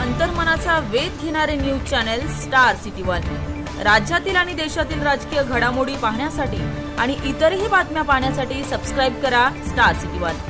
अंतर्मनाचा वेध घेणारे news channel star city one. राज्यातील आणि देशातील राजकीय घडामोडी पाहण्यासाठी आणि इतरही बातम्या पाहण्यासाठी सबस्क्राइब करा स्टार सिटी वन।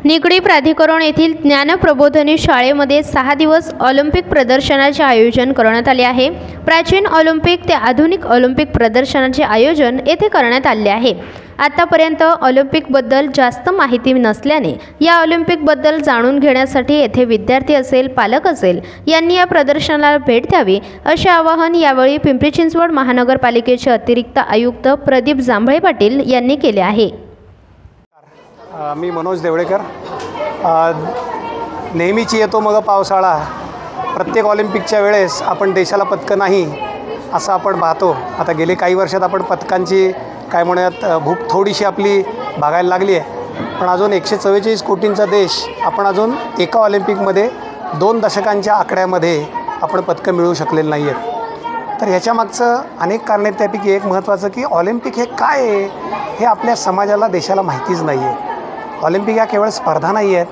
निगडी प्राधिकरण येथील ज्ञानप्रबोधिनी शाळेमध्ये 6 दिवस ऑलिम्पिक प्रदर्शनाचे आयोजन करण्यात आले आहे। प्राचीन ऑलिम्पिक ते आधुनिक ऑलिम्पिक प्रदर्शनाचे आयोजन येथे करण्यात आले आहे। आतापर्यंत ऑलिम्पिकबद्दल जास्त माहिती नसल्याने या ऑलिम्पिकबद्दल जाणून घेण्यासाठी येथे विद्यार्थी असेल पालक असेल यांनी या प्रदर्शनाला भेट द्यावी असे आवाहन यावेळी पिंपरी चिंचवड महानगरपालिकेचे अतिरिक्त आयुक्त प्रदीप जांभळे पाटील यांनी केले आहे। मी मनोज देवळेकर। नेहमीची येतो मग पावसाळा, प्रत्येक ऑलिम्पिकच्या वेळेस आपण देशाला पदकं नाही असं आपण पाहतो। आता गेले काही वर्षात आपण पदकांची काय म्हणूयात भूक थोडीशी आपली भागायला लागली आहे, पण अजून 144 कोटींचा देश आपण अजून एका ऑलिम्पिकमध्ये 2 दशकांच्या आकड्यामध्ये आपण पदकं मिळवू शकलेलं नाही आहेत। तर ह्याच्यामागचं अनेक कारणे, त्यापैकी एक महत्त्वाचं की ऑलिम्पिक हे काय आहे हे आपल्या समाजाला देशाला माहितीच नाही आहे। ऑलिम्पिक या केवळ स्पर्धा नाही आहेत,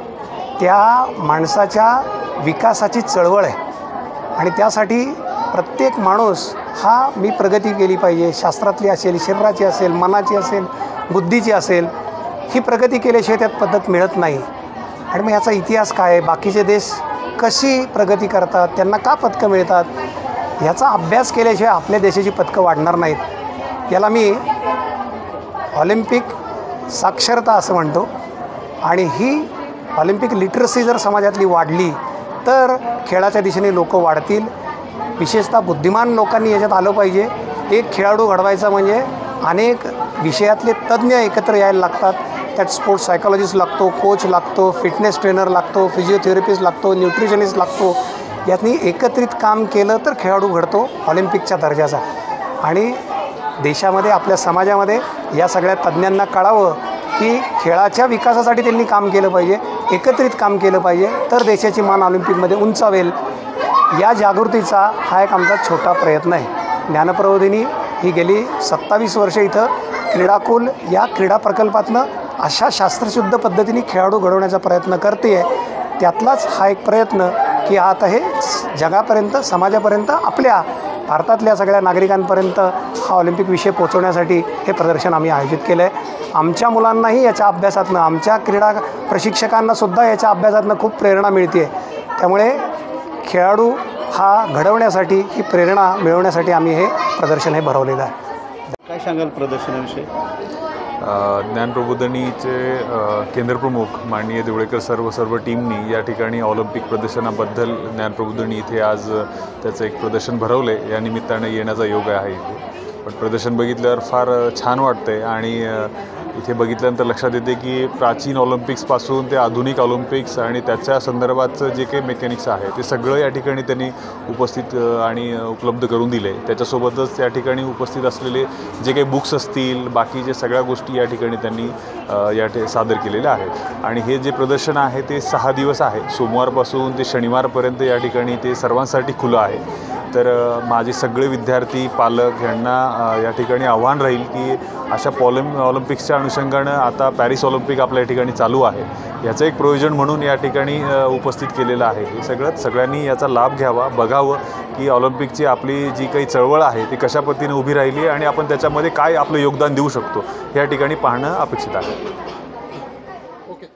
त्या माणसाच्या विकासाची चळवळ आहे आणि त्यासाठी प्रत्येक माणूस हा मी प्रगती केली पाहिजे, शास्त्रातली असेल, शरीराची असेल, मनाची असेल, बुद्धीची असेल, ही प्रगती केल्याशिवाय त्यात पद्धत मिळत नाही। आणि मग याचा इतिहास काय आहे, बाकीचे देश कशी प्रगती करतात, त्यांना का पदकं मिळतात, ह्याचा अभ्यास केल्याशिवाय आपल्या देशाची पदकं वाढणार नाहीत। याला मी ऑलिम्पिक साक्षरता असं म्हणतो। आणि ही ऑलिम्पिक लिटरसी जर समाजातली वाढली तर खेळाच्या दिशेने लोक वाढतील। विशेषतः बुद्धिमान लोकांनी याच्यात आलं पाहिजे। एक खेळाडू घडवायचा म्हणजे अनेक विषयातले तज्ज्ञ एकत्र यायला लागतात। त्यात स्पोर्ट्स सायकॉलॉजिस्ट लागतो, कोच लागतो, फिटनेस ट्रेनर लागतो, फिजिओथेरपिस्ट लागतो, न्यूट्रिशनिस्ट लागतो। यातनी एकत्रित काम केलं तर खेळाडू घडतो ऑलिम्पिकच्या दर्जाचा। आणि देशामध्ये आपल्या समाजामध्ये या सगळ्या तज्ज्ञांना कळावं की खेळाच्या विकासासाठी त्यांनी काम केलं पाहिजे, एकत्रित काम केलं पाहिजे, तर देशाची मान ऑलिम्पिकमध्ये उंचावेल। या जागृतीचा हा एक आमचा छोटा प्रयत्न आहे। ज्ञानप्रबोधिनी ही गेली 27 वर्ष इथं क्रीडाकुल या क्रीडा प्रकल्पातनं अशा शास्त्रशुद्ध पद्धतीने खेळाडू घडवण्याचा प्रयत्न करते आहे। त्यातलाच हा एक प्रयत्न की आता हे जगापर्यंत, समाजापर्यंत, आपल्या भारतातल्या सगळ्या नागरिकांपर्यंत हा ऑलिम्पिक विषय पोहोचवण्यासाठी हे प्रदर्शन आम्ही आयोजित केलं आहे। आमच्या मुलांनाही याच्या अभ्यासातनं, आमच्या क्रीडा प्रशिक्षकांनासुद्धा याच्या अभ्यासातनं खूप प्रेरणा मिळते आहे। त्यामुळे खेळाडू हा घडवण्यासाठी, ही प्रेरणा मिळवण्यासाठी आम्ही हे प्रदर्शन हे भरवलेलं आहे। काय सांगाल प्रदर्शनाविषयी? ज्ञानप्रबोधिनीचे केंद्रप्रमुख माननीय देवळेकर सर्व टीमनी या ठिकाणी ऑलिम्पिक प्रदर्शनाबद्दल ज्ञानप्रबोधिनी इथे आज त्याचं एक प्रदर्शन भरवले। या निमित्ताने येण्याचा योग आहे इथे। पण प्रदर्शन बघितल्यावर फार छान वाटतंय आणि इथे बघितल्यानंतर लक्षात येते की प्राचीन ऑलिम्पिक्सपासून ते आधुनिक ऑलिम्पिक्स आणि त्याच्या संदर्भाचं जे काही मेकॅनिक्स आहे ते सगळं या ठिकाणी त्यांनी उपस्थित आणि उपलब्ध करून दिले। त्याच्यासोबतच त्या ठिकाणी उपस्थित असलेले जे काही बुक्स असतील, बाकीचे सगळ्या गोष्टी या ठिकाणी त्यांनी सादर केलेल्या आहेत। आणि हे जे प्रदर्शन आहे ते 6 दिवस आहे, सोमवारपासून ते शनिवारपर्यंत या ठिकाणी ते सर्वांसाठी खुलं आहे। तर माझे सगळे विद्यार्थी, पालक यांना या ठिकाणी आव्हान राहील की अशा ऑलिम्पिक्सच्या अनुषंगानं आता पॅरिस ऑलिम्पिक आपल्या ठिकाणी चालू आहे, याचं एक प्रयोजन म्हणून या ठिकाणी उपस्थित केलेलं आहे। हे सगळ्यांनी याचा लाभ घ्यावा, बघावं की ऑलिम्पिकची आपली जी काही चळवळ आहे ती कशा पद्धतीने उभी राहिली आणि आपण त्याच्यामध्ये काय आपलं योगदान देऊ शकतो, या ठिकाणी पाहणं अपेक्षित आहे। ओके।